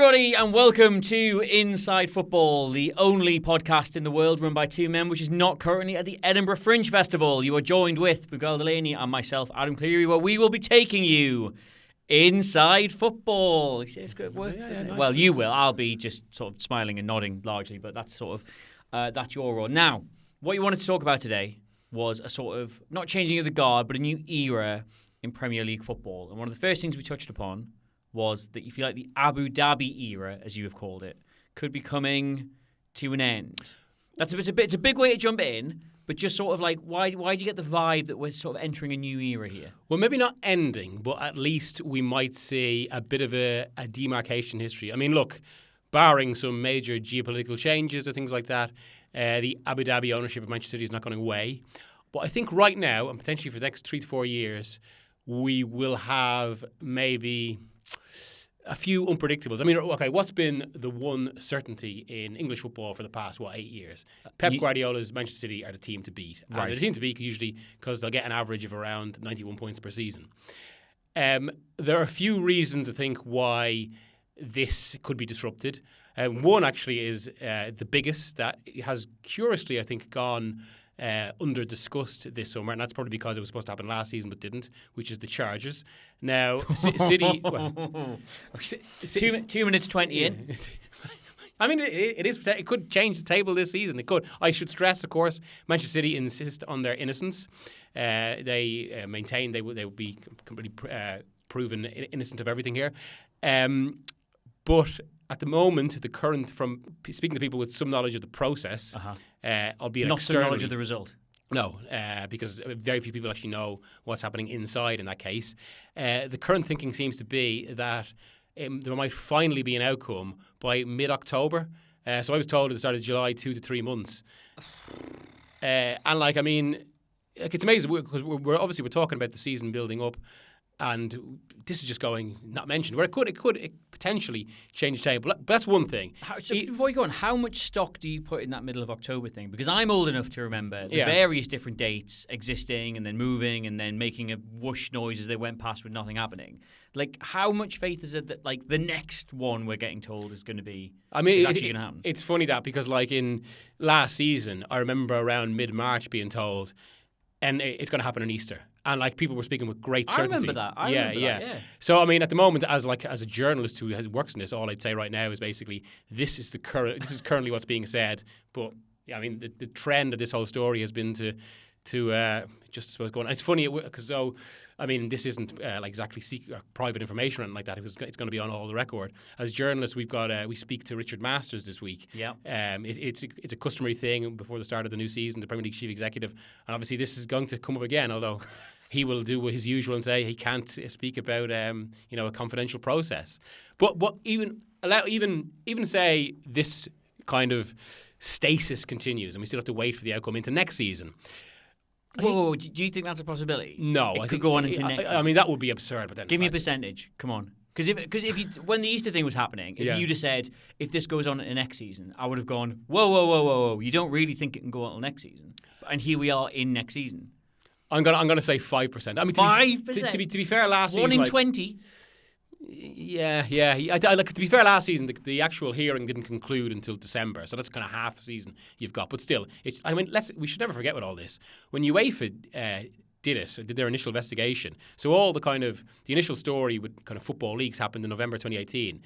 everybody, and welcome to Inside Football, the only podcast in the world run by two men which is not currently at the Edinburgh Fringe Festival. You are joined with Miguel, Delaney, and myself, Adam Clery, where we will be taking you inside football. It's good work, isn't it? Nice. Well, you will. I'll be just sort of smiling and nodding largely, but that's sort of that's your role. Now, what you wanted to talk about today was a sort of not changing of the guard, but a new era in Premier League football. And one of the first things we touched upon was that you feel like the Abu Dhabi era, as you have called it, could be coming to an end. It's a big way to jump in, but just sort of like, why do you get the vibe that we're sort of entering a new era here? Well, maybe not ending, but at least we might see a bit of a demarcation history. I mean, look, barring some major geopolitical changes or things like that, the Abu Dhabi ownership of Manchester City is not going away. But I think right now, and potentially for the next 3 to 4 years, we will have maybe a few unpredictables. I mean, okay, what's been the one certainty in English football for the past, 8 years? Pep Guardiola's Manchester City are the team to beat. Right. And they're the team to beat usually because they'll get an average of around 91 points per season. There are a few reasons, I think, why this could be disrupted. One actually is the biggest that has curiously, I think, gone under-discussed this summer, and that's probably because it was supposed to happen last season but didn't, which is the Chargers. Now, City... Well, 2 minutes 20 in. I mean, it could change the table this season. It could. I should stress, of course, Manchester City insist on their innocence. They maintain they will be completely proven innocent of everything here. But at the moment, the current, from speaking to people with some knowledge of the process, albeit not some knowledge of the result. No, because very few people actually know what's happening inside in that case. The current thinking seems to be that there might finally be an outcome by mid-October. So I was told at the start of July, 2 to 3 months. And it's amazing because we're obviously talking about the season building up. And this is just going not mentioned. Where it could potentially change the table. But that's one thing. Before you go on, how much stock do you put in that middle of October thing? Because I'm old enough to remember the various different dates existing and then moving and then making a whoosh noise as they went past with nothing happening. Like, how much faith is it that like the next one we're getting told is going to be? Actually going to happen? It's funny that because like in last season, I remember around mid-March being told, and it's going to happen on Easter. And like people were speaking with great certainty. I remember that. I remember that, yeah. So I mean, at the moment, as a journalist who works in this, all I'd say right now is basically this is currently what's being said. But yeah, I mean, the trend of this whole story has been to just suppose go on. And it's funny because this isn't like exactly secret or private information or anything like that. It's going to be on all the record. As journalists, we speak to Richard Masters this week. Yeah. It's a customary thing before the start of the new season. The Premier League chief executive, and obviously this is going to come up again. Although he will do his usual and say he can't speak about a confidential process. But even say this kind of stasis continues, and we still have to wait for the outcome into next season. Whoa, do you think that's a possibility? No, I think go on into next. I mean, that would be absurd. But then, give me a percentage. Come on, because if you when the Easter thing was happening, if you'd have said if this goes on in next season, I would have gone whoa. You don't really think it can go on next season, and here we are in next season. I'm gonna say 5%. I mean, 5%. To be fair, last season 1 in 20. Yeah. To be fair, last season the actual hearing didn't conclude until December, so that's kind of half a season you've got. But still, we should never forget with all this when UEFA did their initial investigation. So all the initial story with kind of football leagues happened in November 2018.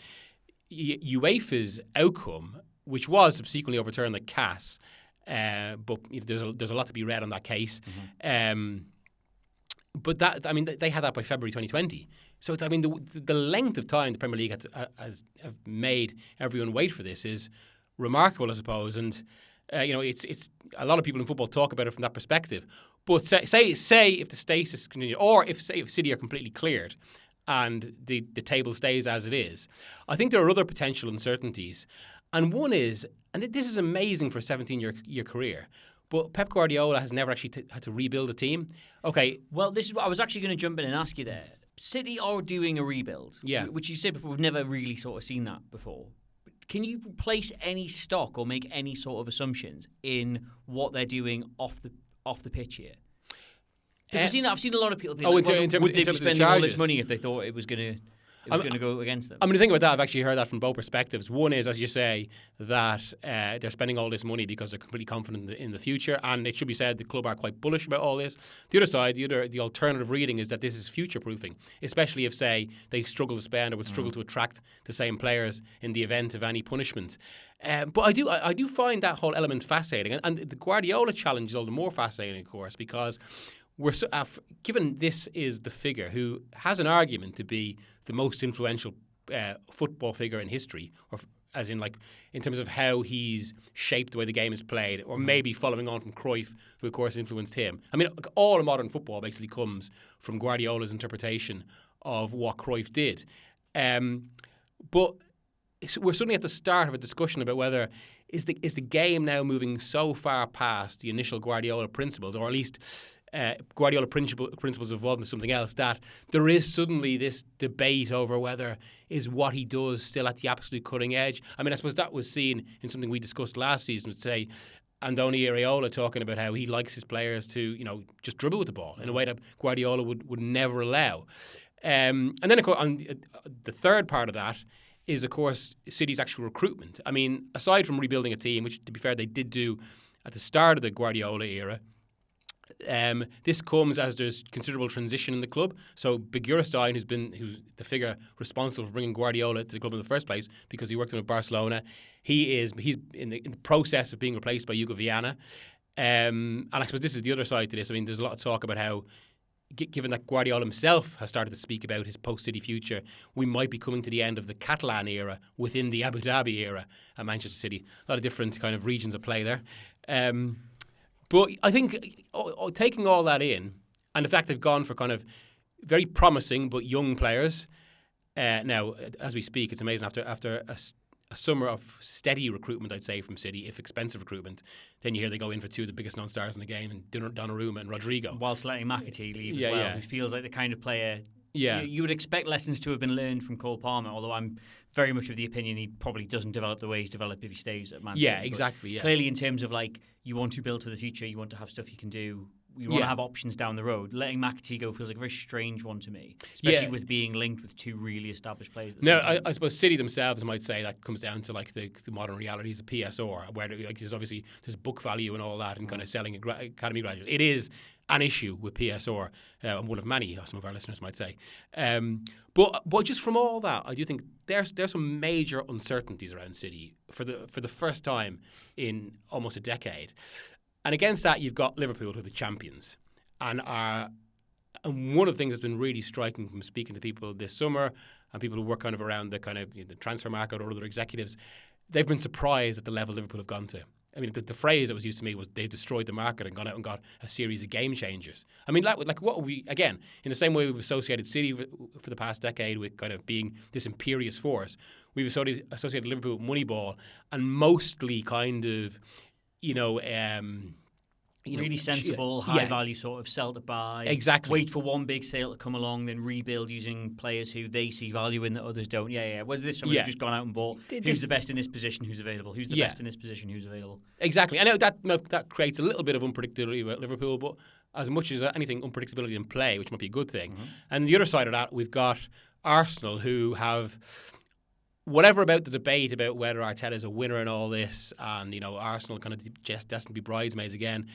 UEFA's outcome, which was subsequently overturned like CAS, but there's a lot to be read on that case. Mm-hmm. But they had that by February 2020. So the length of time the Premier League have made everyone wait for this is remarkable, I suppose. And it's a lot of people in football talk about it from that perspective. But say if the status continues, or if City are completely cleared and the table stays as it is, I think there are other potential uncertainties. And one is, and this is amazing for a 17-year career, but Pep Guardiola has never actually had to rebuild a team. Okay. Well, this is what I was actually going to jump in and ask you there. City are doing a rebuild, which you said before. We've never really sort of seen that before. Can you place any stock or make any sort of assumptions in what they're doing off the pitch here? Because I've seen a lot of people being would they be spending all this money if they thought it was going to it was going to go against them. I mean, the thing about that, I've actually heard that from both perspectives. One is, as you say, that they're spending all this money because they're completely confident in the future, and it should be said the club are quite bullish about all this. The other side, the alternative reading is that this is future-proofing, especially if, say, they struggle to spend or would struggle to attract the same players in the event of any punishment. But I do find that whole element fascinating, and the Guardiola challenge is all the more fascinating, of course, because we're given this is the figure who has an argument to be the most influential football figure in history, or as in in terms of how he's shaped the way the game is played, or maybe following on from Cruyff, who of course influenced him. I mean, all of modern football basically comes from Guardiola's interpretation of what Cruyff did. But we're suddenly at the start of a discussion about whether is the game now moving so far past the initial Guardiola principles, or at least Guardiola principles evolved into something else, that there is suddenly this debate over whether is what he does still at the absolute cutting edge. I mean, I suppose that was seen in something we discussed last season, would say Andoni Iraola talking about how he likes his players to, just dribble with the ball in a way that Guardiola would never allow. And then, of course, on the third part of that is, of course, City's actual recruitment. I mean, aside from rebuilding a team, which, to be fair, they did do at the start of the Guardiola era, this comes as there's considerable transition in the club. So Begiristain, who's the figure responsible for bringing Guardiola to the club in the first place because he worked with Barcelona, he's in the process of being replaced by Hugo Viana. And I suppose this is the other side to this. I mean, there's a lot of talk about how, given that Guardiola himself has started to speak about his post-City future, we might be coming to the end of the Catalan era within the Abu Dhabi era at Manchester City. A lot of different kind of regions of play there. But I think taking all that in, and the fact they've gone for kind of very promising but young players, now, as we speak, it's amazing, after a summer of steady recruitment, I'd say, from City, if expensive recruitment, then you hear they go in for two of the biggest non-stars in the game, and Donnarumma and Rodrigo. Whilst letting McAtee leave as well, who feels like the kind of player... Yeah. You would expect lessons to have been learned from Cole Palmer, although I'm very much of the opinion he probably doesn't develop the way he's developed if he stays at Man City. Yeah, exactly. Yeah. Clearly, in terms of you want to build for the future, you want to have stuff you can do, you want to have options down the road. Letting McAtee go feels like a very strange one to me, especially with being linked with two really established players. No, I suppose City themselves might say that comes down to the modern realities of PSR, where there's book value and all that, and kind of selling academy graduates. It is an issue with PSR, one of many, some of our listeners might say. But just from all that, I do think there's some major uncertainties around City for the first time in almost a decade. And against that, you've got Liverpool, who are the champions, and one of the things that's been really striking from speaking to people this summer and people who work kind of around the the transfer market or other executives, they've been surprised at the level Liverpool have gone to. I mean, the phrase that was used to me was they destroyed the market and gone out and got a series of game changers. I mean, what we, again, in the same way we've associated City for the past decade with kind of being this imperious force, we've associated Liverpool with Moneyball and mostly kind of, really sensible, high value sort of sell to buy. Exactly. Wait for one big sale to come along, then rebuild using players who they see value in that others don't. Whereas this someone who's just gone out and bought who's the best in this position, who's available, who's the best in this position, who's available. Exactly. I know that creates a little bit of unpredictability about Liverpool, but as much as anything, unpredictability in play, which might be a good thing. Mm-hmm. And the other side of that, we've got Arsenal, who have... whatever about the debate about whether Arteta is a winner and all this, and Arsenal kind of just destined to be bridesmaids again.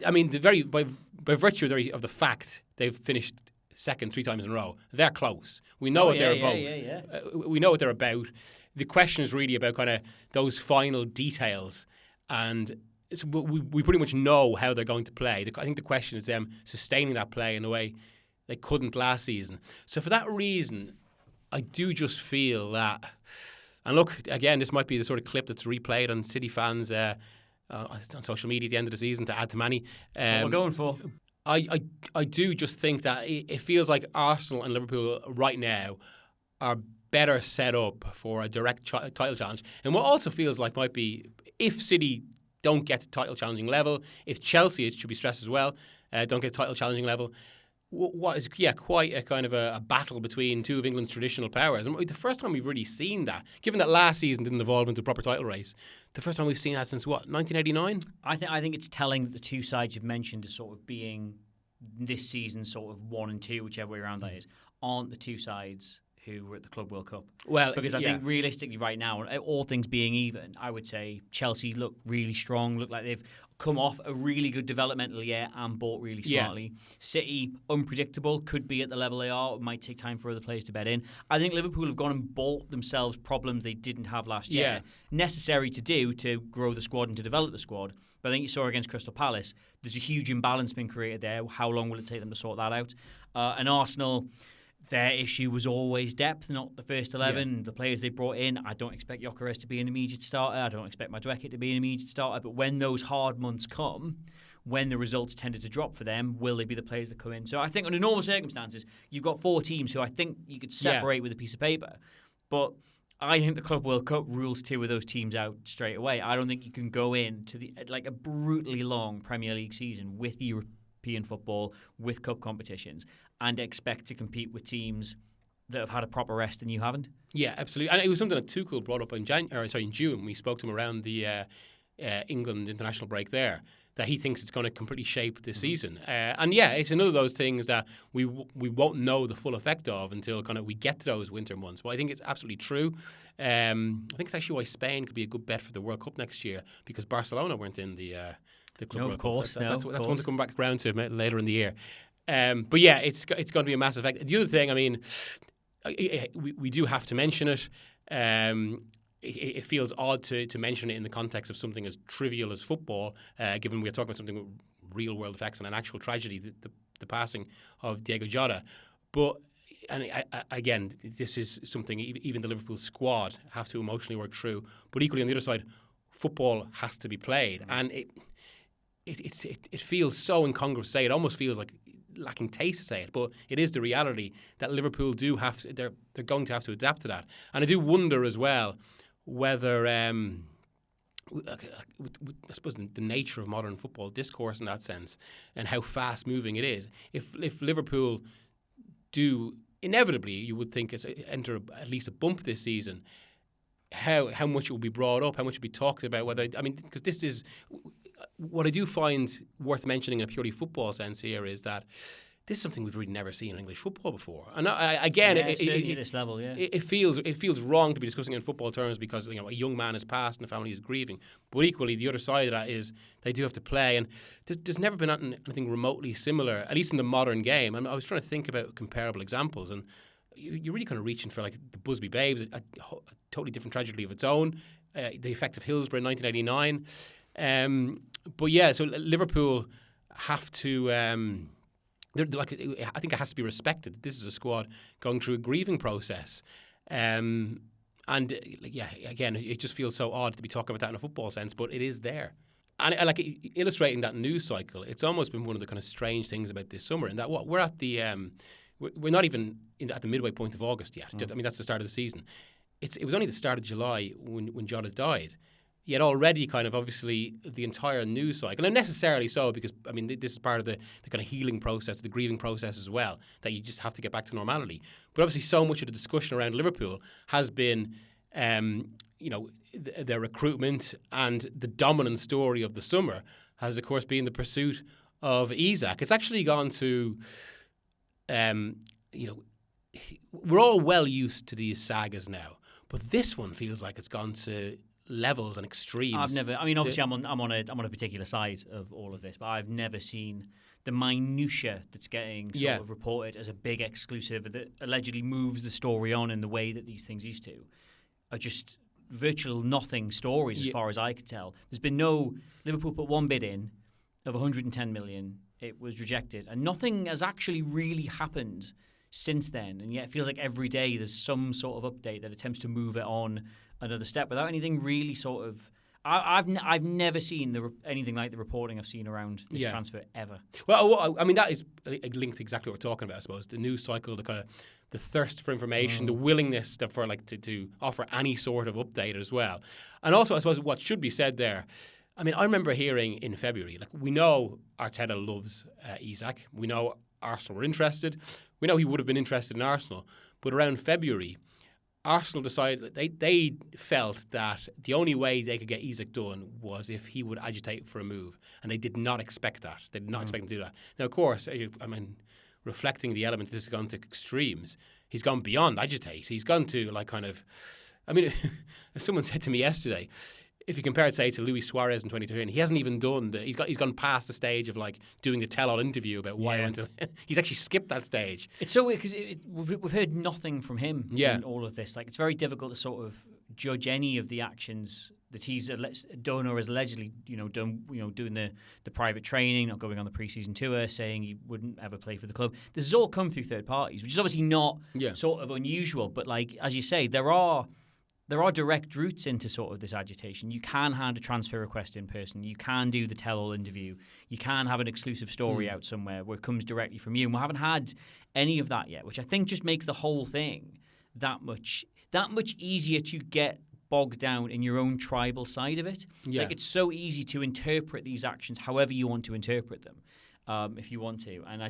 I mean, by virtue of the fact they've finished second 3 times in a row, they're close. We know what they're about. We know what they're about. The question is really about kind of those final details, and we pretty much know how they're going to play. I think the question is them sustaining that play in a way they couldn't last season. So for that reason, I do just feel that, and look, again, this might be the sort of clip that's replayed on City fans on social media at the end of the season to add to many. That's what we're going for. I do just think that it feels like Arsenal and Liverpool right now are better set up for a direct title challenge. And what also feels like might be, if City don't get to title challenging level, if Chelsea, it should be stressed as well, don't get title challenging level, what is quite a kind of a battle between two of England's traditional powers. And the first time we've really seen that, given that last season didn't evolve into a proper title race, the first time we've seen that since 1989? I think it's telling that the two sides you've mentioned as sort of being this season sort of 1 and 2, whichever way around that is, aren't the two sides who were at the Club World Cup. Well, because I think realistically right now, all things being even, I would say Chelsea look really strong, look like they've come off a really good developmental year and bought really smartly. City, unpredictable, could be at the level they are. It might take time for other players to bed in. I think Liverpool have gone and bought themselves problems they didn't have last year, necessary to do to grow the squad and to develop the squad. But I think you saw against Crystal Palace, there's a huge imbalance being created there. How long will it take them to sort that out? And Arsenal, their issue was always depth, not the first 11. The players they brought in, I don't expect Gyökeres to be an immediate starter. I don't expect Madueke to be an immediate starter. But when those hard months come, when the results tended to drop for them, will they be the players that come in? So I think under normal circumstances, you've got 4 teams who I think you could separate with a piece of paper. But I think the Club World Cup rules 2 of those teams out straight away. I don't think you can go into a brutally long Premier League season with European football, with cup competitions, and expect to compete with teams that have had a proper rest and you haven't. Yeah, absolutely. And it was something that Tuchel brought up in June. We spoke to him around the England international break there, that he thinks it's going to completely shape this season. And it's another of those things that we won't know the full effect of until kind of we get to those winter months. But I think it's absolutely true. I think it's actually why Spain could be a good bet for the World Cup next year, because Barcelona weren't in the Club World Cup. That's one to come back around to later in the year. But yeah, it's going to be a massive effect. The other thing, I mean, we do have to mention it. It feels odd to mention it in the context of something as trivial as football, given we're talking about something with real world effects and an actual tragedy, the passing of Diego Jota. But again, this is something even the Liverpool squad have to emotionally work through. But equally on the other side, football has to be played, and it feels so incongruous to say. It almost feels like lacking taste to say it, but it is the reality that Liverpool do have to, they're going to have to adapt to that. And I do wonder as well whether I suppose the nature of modern football discourse in that sense and how fast moving it is, if Liverpool do inevitably, you would think, enter at least a bump this season, how much it will be brought up, how much will be talked about, because this is what I do find worth mentioning in a purely football sense here is that this is something we've really never seen in English football before. And again, at this level, it feels wrong to be discussing in football terms because a young man has passed and the family is grieving. But equally, the other side of that is they do have to play, and there's never been anything remotely similar, at least in the modern game. And I was trying to think about comparable examples, and you're really kind of reaching for like the Busby Babes, a totally different tragedy of its own, the effect of Hillsborough in 1989. But yeah, so Liverpool have to. I think it has to be respected. This is a squad going through a grieving process, and again, it just feels so odd to be talking about that in a football sense, but it is there. And illustrating that news cycle, it's almost been one of the kind of strange things about this summer, in that we're at the we're not even at the midway point of August yet. That's the start of the season. It was only the start of July when Jota died. Yet already kind of obviously the entire news cycle, and necessarily so, because this is part of the kind of healing process, the grieving process as well, that you just have to get back to normality. But obviously so much of the discussion around Liverpool has been their recruitment, and the dominant story of the summer has of course been the pursuit of Isak. It's actually gone to we're all well used to these sagas now, but this one feels like it's gone to levels and extremes. Obviously I'm on a particular side of all of this, but I've never seen the minutiae that's getting sort of reported as a big exclusive that allegedly moves the story on in the way that these things used to, are just virtual nothing stories as far as I could tell. There's been no. Liverpool put one bid in of 110 million. It was rejected, and nothing has actually really happened since then. And yet it feels like every day there's some sort of update that attempts to move it on another step without anything really sort of. I've never seen anything like the reporting I've seen around this transfer ever. Well, that is linked to exactly what we're talking about, I suppose. The news cycle, the kind of the thirst for information, the willingness to offer any sort of update as well. And also, I suppose, what should be said there, I remember hearing in February, we know Arteta loves Isak. We know Arsenal were interested. We know he would have been interested in Arsenal. But around February, Arsenal decided they felt that the only way they could get Isak done was if he would agitate for a move, and they did not expect that. They did not expect him to do that. Now, of course, reflecting the element this has gone to extremes. He's gone beyond agitate. He's gone to like kind of, I mean, as someone said to me yesterday, if you compare it, say, to Luis Suarez in 2013, he hasn't even done he's gone past the stage of like doing the tell-all interview about why he went to. He's actually skipped that stage. It's so weird because we've heard nothing from him in all of this. Like, it's very difficult to sort of judge any of the actions that he's done or has allegedly, done, doing the private training, not going on the preseason tour, saying he wouldn't ever play for the club. This has all come through third parties, which is obviously not sort of unusual. But like, as you say, there are direct routes into sort of this agitation. You can hand a transfer request in person. You can do the tell-all interview. You can have an exclusive story out somewhere where it comes directly from you. And we haven't had any of that yet, which I think just makes the whole thing that much easier to get bogged down in your own tribal side of it. Yeah. Like, it's so easy to interpret these actions however you want to interpret them, if you want to. And I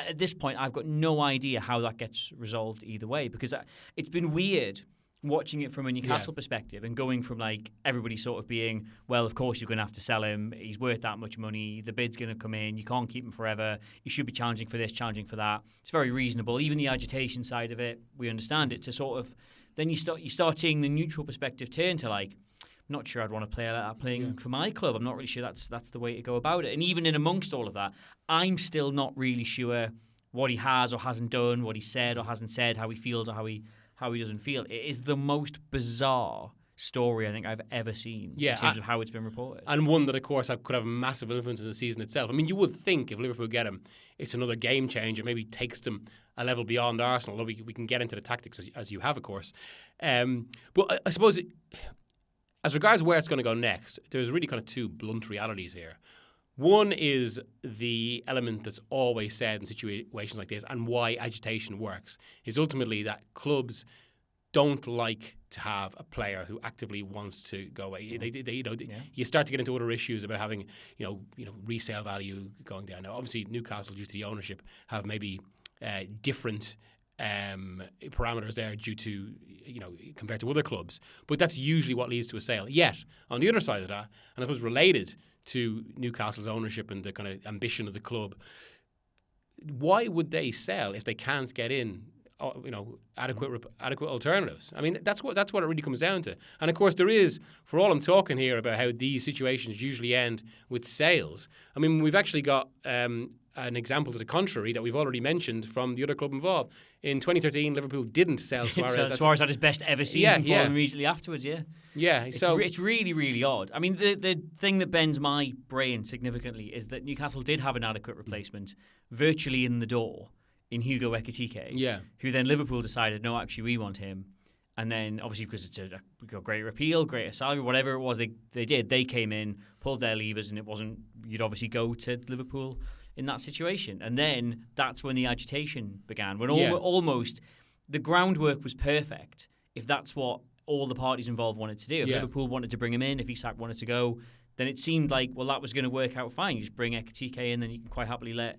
at this point, I've got no idea how that gets resolved either way, because it's been weird watching it from a Newcastle perspective and going from like everybody sort of being, well, of course you're going to have to sell him. He's worth that much money. The bid's going to come in. You can't keep him forever. You should be challenging for this, challenging for that. It's very reasonable. Even the agitation side of it, we understand it. To sort of, then you start seeing the neutral perspective turn to like, I'm not sure I'd want to play like that playing for my club. I'm not really sure that's the way to go about it. And even in amongst all of that, I'm still not really sure what he has or hasn't done, what he said or hasn't said, how he feels or how he doesn't feel. It is the most bizarre story I think I've ever seen in terms of how it's been reported. And one that, of course, could have a massive influence in the season itself. I mean, you would think if Liverpool get him, it's another game changer, maybe takes them a level beyond Arsenal, although we can get into the tactics as you have, of course. But I suppose, as regards where it's going to go next, there's really kind of two blunt realities here. One is the element that's always said in situations like this, and why agitation works, is ultimately that clubs don't like to have a player who actively wants to go away. You start to get into other issues about having, resale value going down. Now, obviously, Newcastle, due to the ownership, have maybe different parameters there due to, compared to other clubs. But that's usually what leads to a sale. Yet, on the other side of that, and it was related to Newcastle's ownership and the kind of ambition of the club, why would they sell if they can't get in, adequate alternatives? I mean, that's what it really comes down to. And of course, there is, for all I'm talking here about how these situations usually end with sales. I mean, we've actually got an example to the contrary that we've already mentioned from the other club involved. In 2013, Liverpool didn't sell Suarez. Suarez had his best ever season for him immediately afterwards, It's really, really odd. I mean, the thing that bends my brain significantly is that Newcastle did have an adequate replacement virtually in the door in Hugo Ekitike, who then Liverpool decided, no, actually, we want him. And then, obviously, because it's a greater appeal, greater salary, whatever it was they came in, pulled their levers, and it wasn't, you'd obviously go to Liverpool in that situation. And then that's when the agitation began, when almost the groundwork was perfect, if that's what all the parties involved wanted to do. If Liverpool wanted to bring him in, if Isak wanted to go, then it seemed like, well, that was going to work out fine. You just bring Ekitike in, then you can quite happily let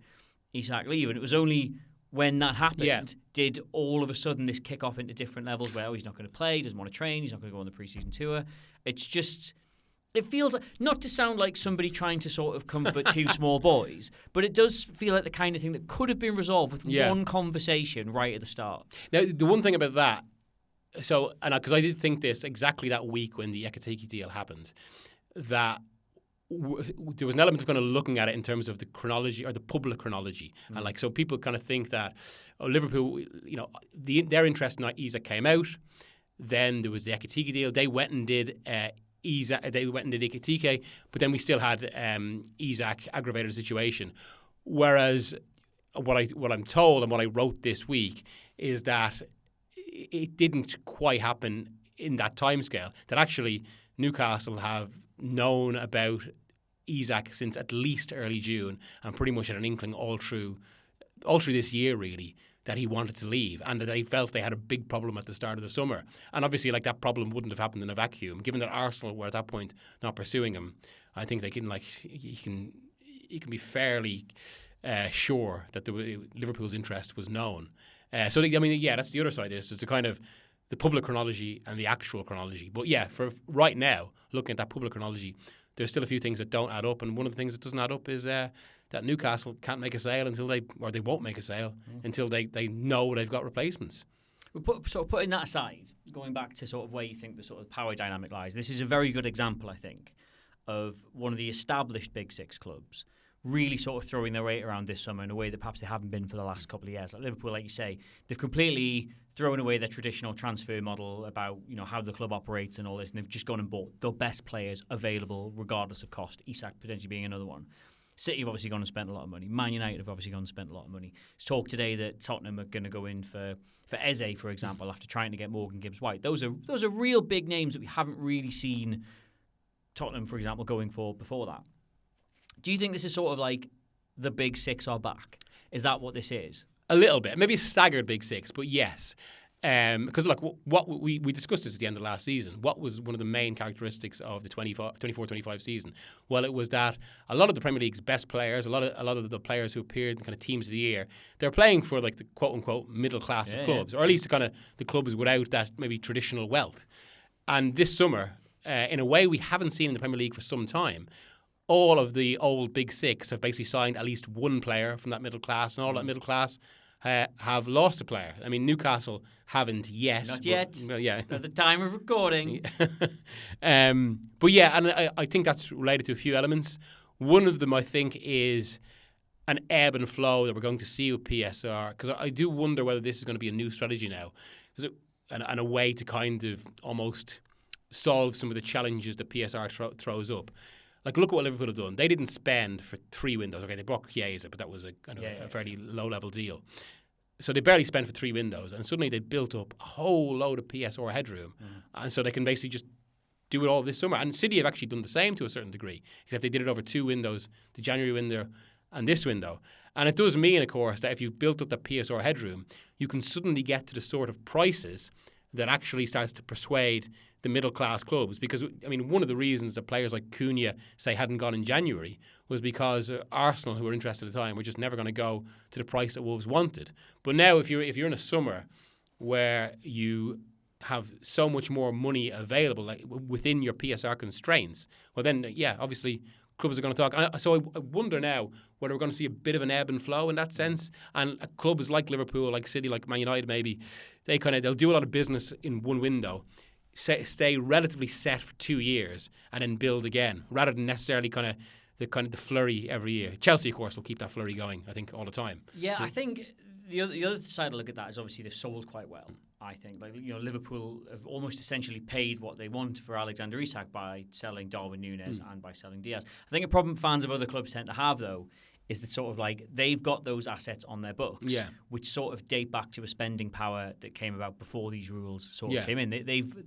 Isak leave. And it was only when that happened did all of a sudden this kick off into different levels where, he's not going to play, he doesn't want to train, he's not going to go on the preseason tour. It's just, it feels like, not to sound like somebody trying to sort of comfort two small boys, but it does feel like the kind of thing that could have been resolved with one conversation right at the start. Now, the one thing about that, because I did think this exactly that week when the Ekitike deal happened, that there was an element of kind of looking at it in terms of the chronology or the public chronology. And so people kind of think that Liverpool, their interest in Isak came out. Then there was the Ekitike deal. They went and did Isak. They went and did Ekitike, but then we still had Isak aggravated the situation. Whereas what I'm told and what I wrote this week is that it didn't quite happen in that timescale. That actually Newcastle have known about Isak since at least early June, and pretty much had an inkling all through this year really that he wanted to leave, and that they felt they had a big problem at the start of the summer. And obviously, that problem wouldn't have happened in a vacuum. Given that Arsenal were at that point not pursuing him, I think they can you can be fairly sure that Liverpool's interest was known. That's the other side of this. It's a kind of the public chronology and the actual chronology. But for right now, looking at that public chronology, there's still a few things that don't add up. And one of the things that doesn't add up is that Newcastle can't make a sale until they won't make a sale until they know they've got replacements. Putting that aside, going back to sort of where you think the sort of power dynamic lies, this is a very good example, I think, of one of the established Big Six clubs really sort of throwing their weight around this summer in a way that perhaps they haven't been for the last couple of years. Like Liverpool, like you say, they've completely thrown away their traditional transfer model about how the club operates and all this, and they've just gone and bought the best players available regardless of cost. Isak potentially being another one. City have obviously gone and spent a lot of money. Man United have obviously gone and spent a lot of money. There's talk today that Tottenham are going to go in for Eze, for example, after trying to get Morgan Gibbs-White. Those are real big names that we haven't really seen Tottenham, for example, going for before that. Do you think this is sort of like the Big Six are back? Is that what this is? A little bit. Maybe a staggered Big Six, but yes. Because look, what we discussed this at the end of last season. What was one of the main characteristics of the 24-25 season? Well, it was that a lot of the Premier League's best players, a lot of the players who appeared in kind of teams of the year, they're playing for like the quote unquote middle class of clubs, or at least the clubs without that maybe traditional wealth. And this summer, in a way we haven't seen in the Premier League for some time, all of the old Big Six have basically signed at least one player from that middle class, and all that middle class have lost a player. I mean, Newcastle haven't yet. Not yet. Well, yeah. At the time of recording. But yeah, and I think that's related to a few elements. One of them, I think, is an ebb and flow that we're going to see with PSR, because I do wonder whether this is going to be a new strategy now, and a way to kind of almost solve some of the challenges that PSR throws up. Like, look at what Liverpool have done. They didn't spend for 3 windows. Okay, they brought Chiesa, but that was a fairly low-level deal. So they barely spent for 3 windows, and suddenly they built up a whole load of PSR headroom, and so they can basically just do it all this summer. And City have actually done the same to a certain degree, except they did it over 2 windows, the January window and this window. And it does mean, of course, that if you've built up that PSR headroom, you can suddenly get to the sort of prices that actually starts to persuade the middle-class clubs. Because, I mean, one of the reasons that players like Cunha, say, hadn't gone in January was because Arsenal, who were interested at the time, were just never going to go to the price that Wolves wanted. But now, if you're in a summer where you have so much more money available, like within your PSR constraints, well then, yeah, obviously clubs are going to talk. So I wonder now whether we're going to see a bit of an ebb and flow in that sense. And clubs like Liverpool, like City, like Man United maybe, they'll do a lot of business in one window, stay relatively set for 2 years, and then build again, rather than necessarily the flurry every year. Chelsea, of course, will keep that flurry going, I think, all the time. Yeah, I think the other side to look at that is obviously they've sold quite well. I think, Liverpool have almost essentially paid what they want for Alexander Isak by selling Darwin Núñez and by selling Diaz. I think a problem fans of other clubs tend to have, though, is that sort of like they've got those assets on their books, which sort of date back to a spending power that came about before these rules sort of came in.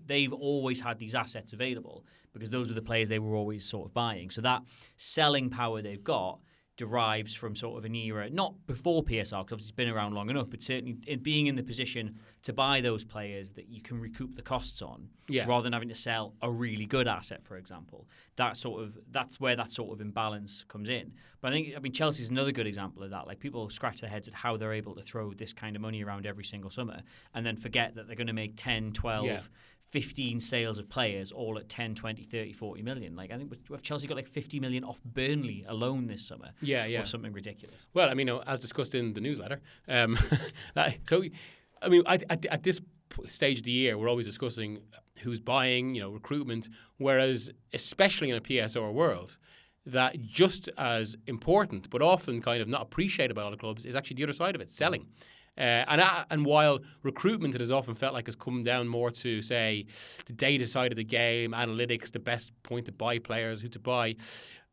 They've always had these assets available because those were the players they were always sort of buying. So that selling power they've got derives from sort of an era, not before PSR, because it's been around long enough, but certainly being in the position to buy those players that you can recoup the costs on, rather than having to sell a really good asset, for example. That's where that sort of imbalance comes in. But I mean, Chelsea's another good example of that. Like, people scratch their heads at how they're able to throw this kind of money around every single summer and then forget that they're going to make 10, 12, 15 sales of players all at 10, 20, 30, 40 million. Like, I think Chelsea got like 50 million off Burnley alone this summer. Or something ridiculous. Well, I mean, as discussed in the newsletter, so, I mean, at this stage of the year, we're always discussing who's buying, recruitment, whereas, especially in a PSR world, that just as important, but often kind of not appreciated by other clubs, is actually the other side of it, selling. And while recruitment, it has often felt like has come down more to, say, the data side of the game, analytics, the best point to buy players, who to buy,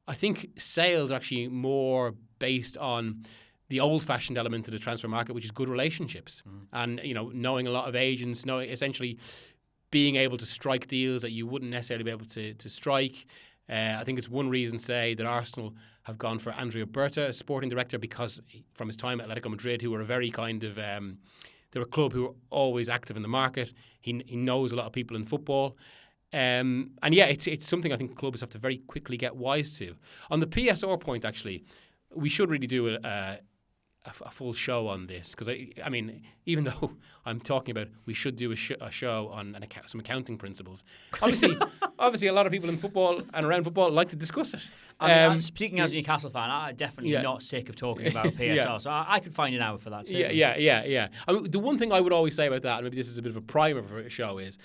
I think sales are actually more based on the old-fashioned element of the transfer market, which is good relationships. And, knowing a lot of agents, essentially being able to strike deals that you wouldn't necessarily be able to strike. I think it's one reason, say, that Arsenal have gone for Andrea Berta as sporting director, because from his time at Atletico Madrid, who were a very kind of they're a club who are always active in the market. He knows a lot of people in football. And yeah, it's something I think clubs have to very quickly get wise to. On the PSR point, actually, we should really do a a full show on this, because I mean, even though I'm talking about we should do a show on some accounting principles, obviously a lot of people in football and around football like to discuss it. I mean, speaking as a Newcastle fan, I'm definitely not sick of talking about PSR, so I could find an hour for that. Certainly. Yeah. I mean, the one thing I would always say about that, and maybe this is a bit of a primer for a show, is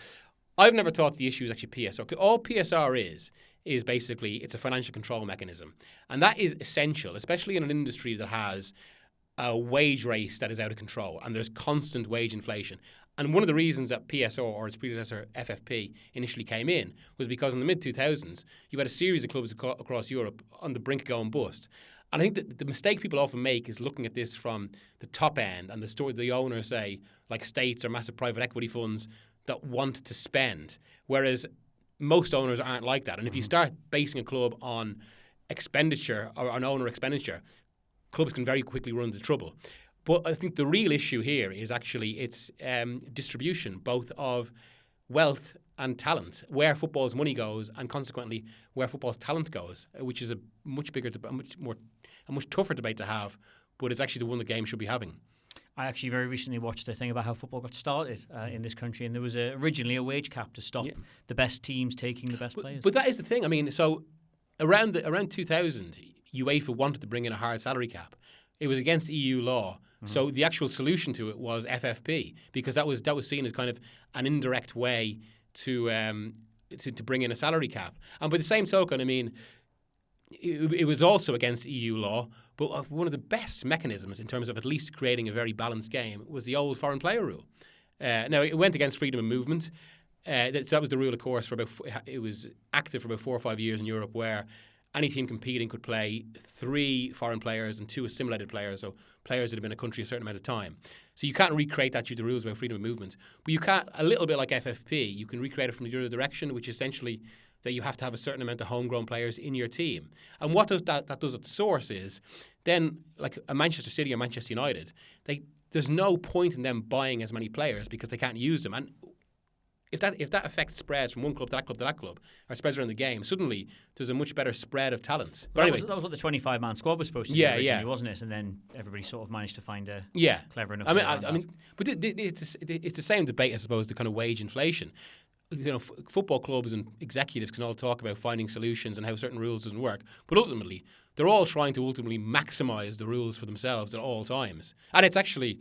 I've never thought the issue is actually PSR. All PSR is basically it's a financial control mechanism, and that is essential, especially in an industry that has a wage race that is out of control, and there's constant wage inflation. And one of the reasons that PSR, or its predecessor FFP, initially came in was because in the mid-2000s, you had a series of clubs across Europe on the brink of going bust. And I think that the mistake people often make is looking at this from the top end and the owners, say, like states or massive private equity funds that want to spend, whereas most owners aren't like that. And if you start basing a club on expenditure or on owner expenditure, clubs can very quickly run into trouble. But I think the real issue here is actually its distribution, both of wealth and talent, where football's money goes, and consequently where football's talent goes, which is a much bigger, a much tougher debate to have. But it's actually the one the game should be having. I actually very recently watched a thing about how football got started in this country, and there was originally a wage cap to stop the best teams taking the best players. But that is the thing. I mean, so around 2000, UEFA wanted to bring in a hard salary cap. It was against EU law. So the actual solution to it was FFP, because that was seen as kind of an indirect way to bring in a salary cap. And by the same token, I mean, it was also against EU law, but one of the best mechanisms in terms of at least creating a very balanced game was the old foreign player rule. Now, it went against freedom of movement. So that was the rule, of course, it was active for about 4 or 5 years in Europe, where any team competing could play 3 foreign players and 2 assimilated players, so players that have been in a country a certain amount of time. So you can't recreate that due to the rules about freedom of movement. But you can't, a little bit like FFP, you can recreate it from the other direction, which is essentially that you have to have a certain amount of homegrown players in your team. And what that does at the source is, then, like a Manchester City or Manchester United, there's no point in them buying as many players because they can't use them. And if that effect spreads from one club to that club to that club, or spreads around the game, suddenly there's a much better spread of talent. But anyway, that was what the 25-man squad was supposed to do originally, wasn't it? And then everybody sort of managed to find a clever enough. I mean, but it's the same debate, I suppose, the kind of wage inflation. You know, football clubs and executives can all talk about finding solutions and how certain rules doesn't work, but ultimately they're all trying to maximise the rules for themselves at all times. And it's actually,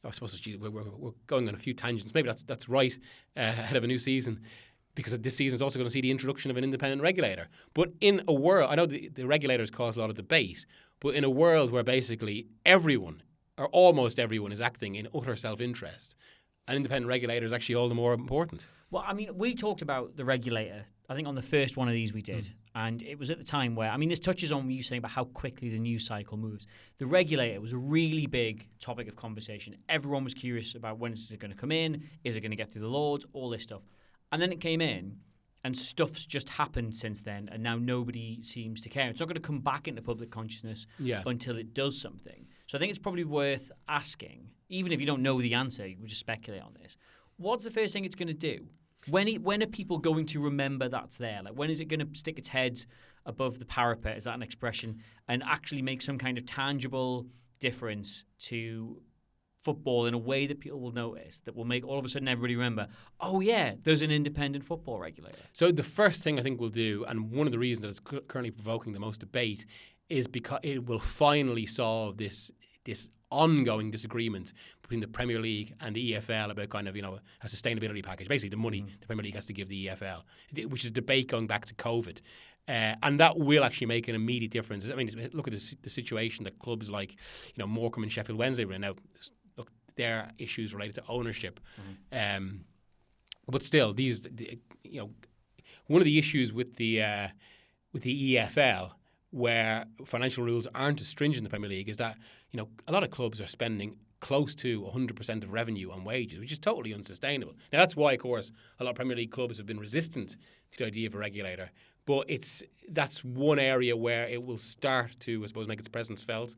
I suppose we're going on a few tangents. Maybe that's right ahead of a new season, because this season is also going to see the introduction of an independent regulator. But in a world, I know the regulators cause a lot of debate, but in a world where basically everyone, or almost everyone, is acting in utter self-interest, an independent regulator is actually all the more important. Well, I mean, we talked about the regulator, I think on the first one of these we did, and it was at the time where, I mean, this touches on what you saying about how quickly the news cycle moves. The regulator was a really big topic of conversation. Everyone was curious about when is it going to come in, is it going to get through the Lords, all this stuff. And then it came in, and stuff's just happened since then, and now nobody seems to care. It's not going to come back into public consciousness until it does something. So I think it's probably worth asking, even if you don't know the answer, you would just speculate on this. What's the first thing it's going to do? When are people going to remember that's there? Like, when is it going to stick its head above the parapet, is that an expression, and actually make some kind of tangible difference to football in a way that people will notice, that will make all of a sudden everybody remember, oh yeah, there's an independent football regulator? So the first thing I think we'll do, and one of the reasons that it's currently provoking the most debate, is because it will finally solve this ongoing disagreement between the Premier League and the EFL about kind of, a sustainability package, basically the money the Premier League has to give the EFL, which is a debate going back to COVID. And that will actually make an immediate difference. I mean, look at the situation that clubs like, Morecambe and Sheffield Wednesday were in. Now, look, their issues related to ownership. But still, one of the issues with the EFL, where financial rules aren't as stringent in the Premier League, is that a lot of clubs are spending close to 100% of revenue on wages, which is totally unsustainable. Now, that's why, of course, a lot of Premier League clubs have been resistant to the idea of a regulator. But that's one area where it will start to, I suppose, make its presence felt.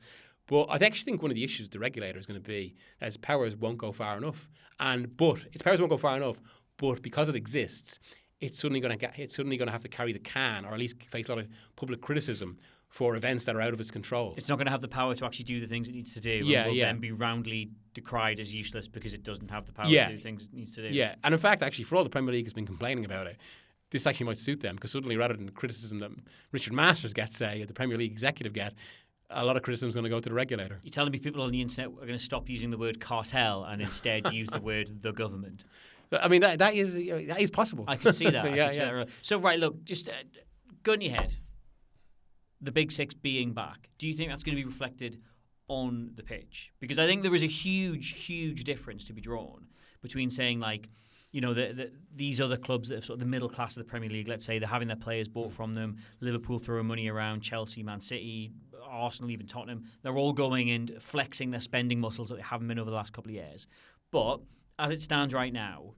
But I actually think one of the issues with the regulator is going to be that its powers won't go far enough. But its powers won't go far enough. But because it exists, it's suddenly going to have to carry the can, or at least face a lot of public criticism for events that are out of its control. It's not going to have the power to actually do the things it needs to do. Yeah, and will yeah. then be roundly decried as useless because it doesn't have the power Yeah. to do things it needs to do. Yeah, and in fact, actually, for all the Premier League has been complaining about it, this actually might suit them because suddenly, rather than the criticism that Richard Masters gets, say, the Premier League executive get, a lot of criticism is going to go to the regulator. You're telling me people on the internet are going to stop using the word cartel and instead use the word the government? I mean, that is possible. I can see that. Yeah, yeah. So, right, look, just gun your head. The Big Six being back, do you think that's going to be reflected on the pitch? Because I think there is a huge difference to be drawn between saying, like, you know, these other clubs that are sort of the middle class of the Premier League, let's say, they're having their players bought from them, Liverpool throwing money around, Chelsea, Man City, Arsenal, even Tottenham, they're all going and flexing their spending muscles that they haven't been over the last couple of years. But as it stands right now,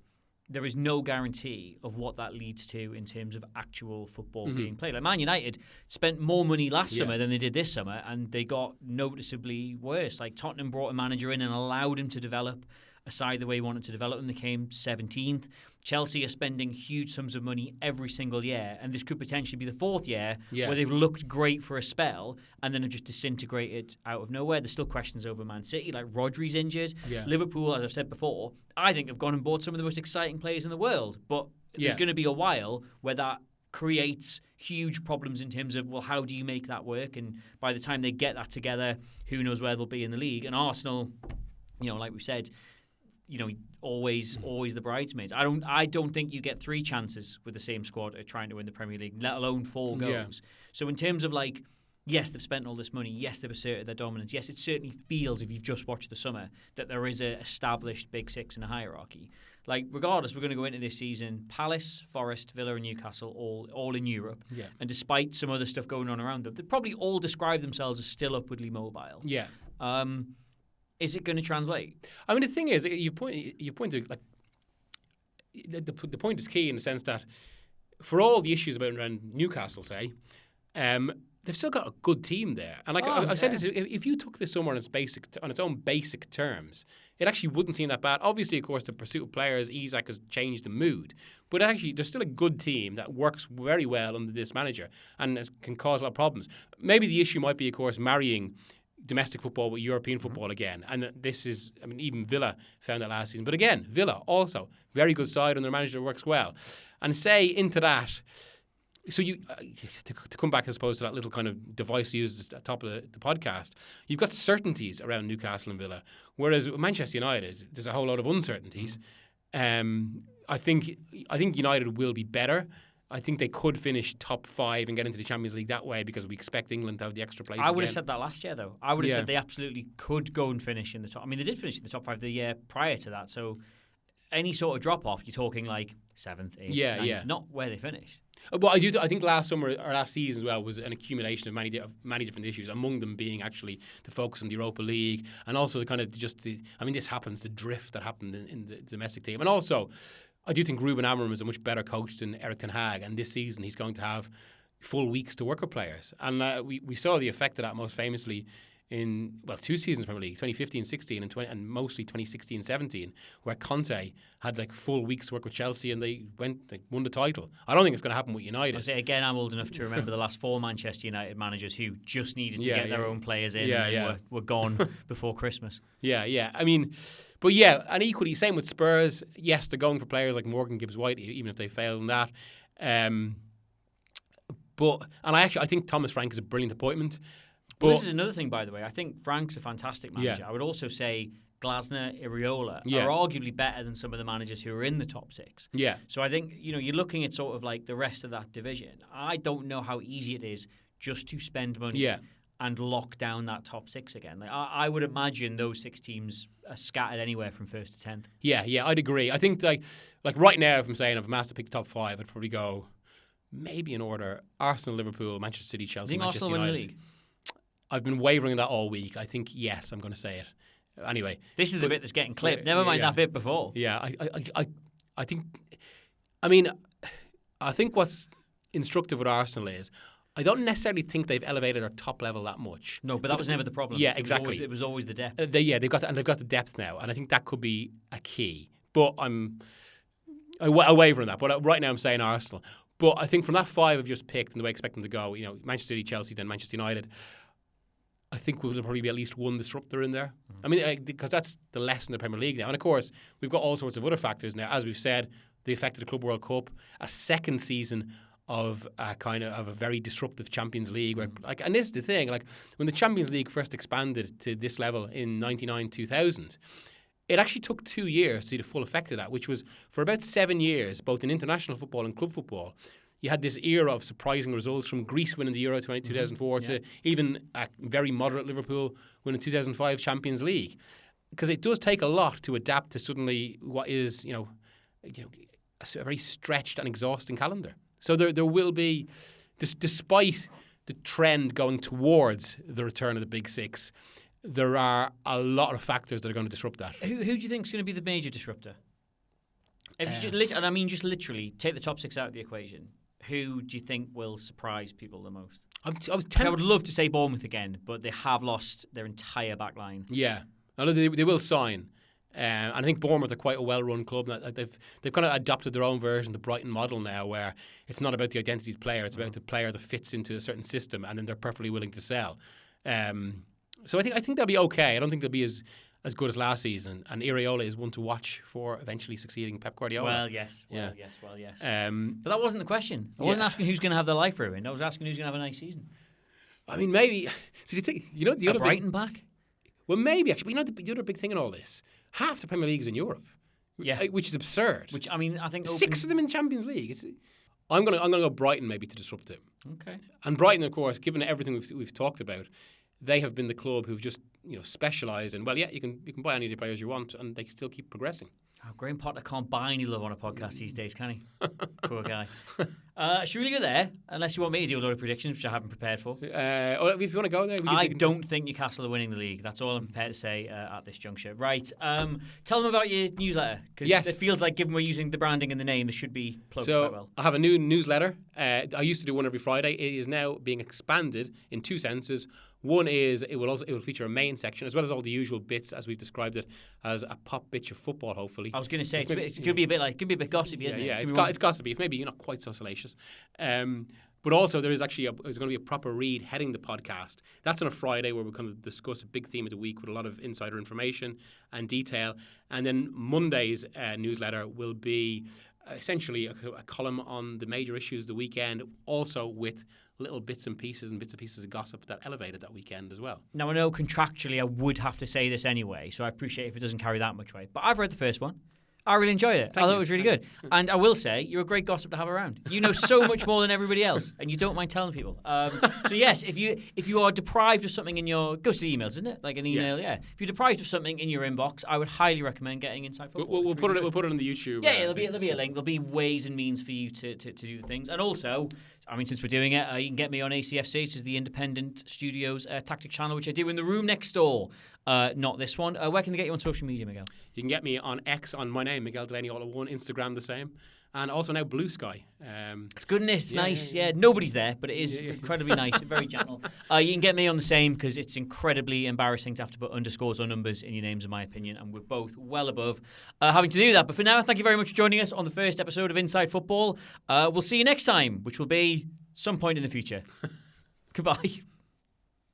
there is no guarantee of what that leads to in terms of actual football being played. Like Man United spent more money last summer than they did this summer, and they got noticeably worse. Like Tottenham brought a manager in and allowed him to develop a side the way he wanted to develop them. They came 17th. Chelsea are spending huge sums of money every single year, and this could potentially be the fourth year where they've looked great for a spell and then have just disintegrated out of nowhere. There's still questions over Man City, like Rodri's injured. Yeah. Liverpool, as I've said before, I think have gone and bought some of the most exciting players in the world, but there's going to be a while where that creates huge problems in terms of, well, how do you make that work? And by the time they get that together, who knows where they'll be in the league. And Arsenal, you know, like we said, you know, always the bridesmaids. I don't think you get 3 chances with the same squad at trying to win the Premier League, let alone 4 goals. Yeah. So in terms of, like, yes, they've spent all this money. Yes, they've asserted their dominance. Yes, it certainly feels, if you've just watched the summer, that there is a established Big Six in a hierarchy. Like, regardless, we're going to go into this season, Palace, Forest, Villa and Newcastle all in Europe. Yeah. And despite some other stuff going on around them, they probably all describe themselves as still upwardly mobile. Yeah. Is it going to translate? I mean, the thing is, you point to, like, the point is key in the sense that for all the issues around Newcastle, say, they've still got a good team there. And like I said, this, if you took this somewhere on its own basic terms, it actually wouldn't seem that bad. Obviously, of course, the pursuit of players, Isak has changed the mood. But actually, there's still a good team that works very well under this manager and can cause a lot of problems. Maybe the issue might be, of course, marrying domestic football with European football again. And this is, I mean, even Villa found that last season. But again, Villa also, very good side and their manager works well. And say into that, so you to come back, I suppose, to that little kind of device used at the top of the podcast, you've got certainties around Newcastle and Villa, whereas with Manchester United, there's a whole lot of uncertainties. I think United will be better. I think they could finish top 5 and get into the Champions League that way because we expect England to have the extra place. I would have said that last year, though. I would have said they absolutely could go and finish in the top. I mean, they did finish in the top 5 the year prior to that. So any sort of drop-off, you're talking like 7th, 8th, 9th, not where they finished. Well, I think last summer or last season as well was an accumulation of many different issues. Among them being actually the focus on the Europa League and also the kind of this happens, the drift that happened in the domestic team, and also I do think Ruben Amorim is a much better coach than Erik ten Hag, and this season he's going to have full weeks to work with players, and we saw the effect of that most famously in 2 seasons Premier League, 2015-16 and mostly 2016-17, where Conte had like full weeks to work with Chelsea and they won the title. I don't think it's going to happen with United. I'll say again, I'm old enough to remember the last 4 Manchester United managers who just needed to get their own players in and were gone before Christmas. Yeah. I mean, but yeah, and equally same with Spurs. Yes, they're going for players like Morgan Gibbs-White, even if they fail in that. But I think Thomas Frank is a brilliant appointment. Well, this is another thing, by the way. I think Frank's a fantastic manager. I would also say Glasner, Iriola are arguably better than some of the managers who are in the top 6. Yeah. So I think, you're looking at sort of like the rest of that division. I don't know how easy it is just to spend money and lock down that top 6 again. Like, I would imagine those 6 teams are scattered anywhere from 1st to 10th. Yeah, I'd agree. I think like right now, if I'm asked to pick top 5, I'd probably go maybe in order: Arsenal, Liverpool, Manchester City, Chelsea, Manchester United. Arsenal win the league? I've been wavering that all week. I think yes, I'm going to say it. Anyway, this is the bit that's getting clipped. Never mind that bit before. Yeah, I think. I mean, I think what's instructive with Arsenal is I don't necessarily think they've elevated their top level that much. No, but that was never the problem. Yeah, exactly. It was always the depth. They've got the depth now, and I think that could be a key. But I waver on that. But right now I'm saying Arsenal. But I think from that 5 I've just picked and the way I expect them to go, Manchester City, Chelsea, then Manchester United, I think there'll probably be at least one disruptor in there. I mean, because that's the lesson of the Premier League now. And of course, we've got all sorts of other factors now. As we've said, the effect of the Club World Cup, a second season of a very disruptive Champions League. Where, and this is the thing, when the Champions League first expanded to this level in 99-2000, it actually took 2 years to see the full effect of that, which was for about 7 years, both in international football and club football. You had this era of surprising results from Greece winning the Euro 2004 to even a very moderate Liverpool winning 2005 Champions League. Because it does take a lot to adapt to suddenly what is, a very stretched and exhausting calendar. So there will be, despite the trend going towards the return of the Big Six, there are a lot of factors that are going to disrupt that. Who do you think is going to be the major disruptor? If you just, and I mean just literally take the top 6 out of the equation. Who do you think will surprise people the most? I would love to say Bournemouth again, but they have lost their entire back line. Yeah. No, they will sign. And I think Bournemouth are quite a well-run club. They've kind of adopted their own version of the Brighton model now, where it's not about the identity of the player, it's about the player that fits into a certain system, and then they're perfectly willing to sell. So I think they'll be okay. I don't think they'll be as good as last season. And Iraola is one to watch for eventually succeeding Pep Guardiola. Well, yes. But that wasn't the question. I wasn't asking who's going to have their life ruined. I was asking who's going to have a nice season. I mean, maybe. So do you think the other Brighton back? Well, maybe actually. But the other big thing in all this, half the Premier League is in Europe. Yeah, which is absurd. Which I mean, I think 6 of them in Champions League. I'm gonna go Brighton maybe to disrupt it. Okay. And Brighton, of course, given everything we've talked about, they have been the club who've just specialised in, you can buy any of the players you want and they still keep progressing. Oh, Graham Potter can't buy any love on a podcast these days, can he? Poor guy. Should we leave it there? Unless you want me to do a lot of predictions, which I haven't prepared for. If you want to go there, I don't think Newcastle are winning the league. That's all I'm prepared to say at this juncture. Right. Tell them about your newsletter, because it feels like, given we're using the branding and the name, it should be plugged quite well. I have a new newsletter. I used to do one every Friday. It is now being expanded in 2 senses. One is it will feature a main section as well as all the usual bits as we've described it as a pop bitch of football. Hopefully, I was going to say it's going to be a bit gossipy, isn't it? Yeah, it's gossipy. If maybe not quite so salacious. But also there's going to be a proper read heading the podcast. That's on a Friday where we'll kind of discuss a big theme of the week with a lot of insider information and detail. And then Monday's newsletter will be essentially a column on the major issues of the weekend, also with little bits and pieces of gossip that elevated that weekend as well. Now, I know contractually I would have to say this anyway, so I appreciate if it doesn't carry that much weight. But I've read the first one. I really enjoyed it. I thought it was really good. And I will say, you're a great gossip to have around. You know so much more than everybody else, and you don't mind telling people. So yes, if you are deprived of something in your... It goes to the emails, isn't it? Like an email, yeah. If you're deprived of something in your inbox, I would highly recommend getting Inside Football. We'll put it on the YouTube. Yeah, there'll be a link. There'll be ways and means for you to do the things. And also... I mean, since we're doing it, you can get me on ACFC, which is the Independent Studios tactic channel, which I do in the room next door, not this one. Where can they get you on social media, Miguel? You can get me on X on my name, Miguel Delaney, all at one, Instagram the same, and also now Blue Sky. It's good and it's nice. Yeah, nobody's there, but it is incredibly nice, very gentle. You can get me on the same because it's incredibly embarrassing to have to put underscores or numbers in your names, in my opinion, and we're both well above having to do that. But for now, thank you very much for joining us on the first episode of Inside Football. We'll see you next time, which will be some point in the future. Goodbye.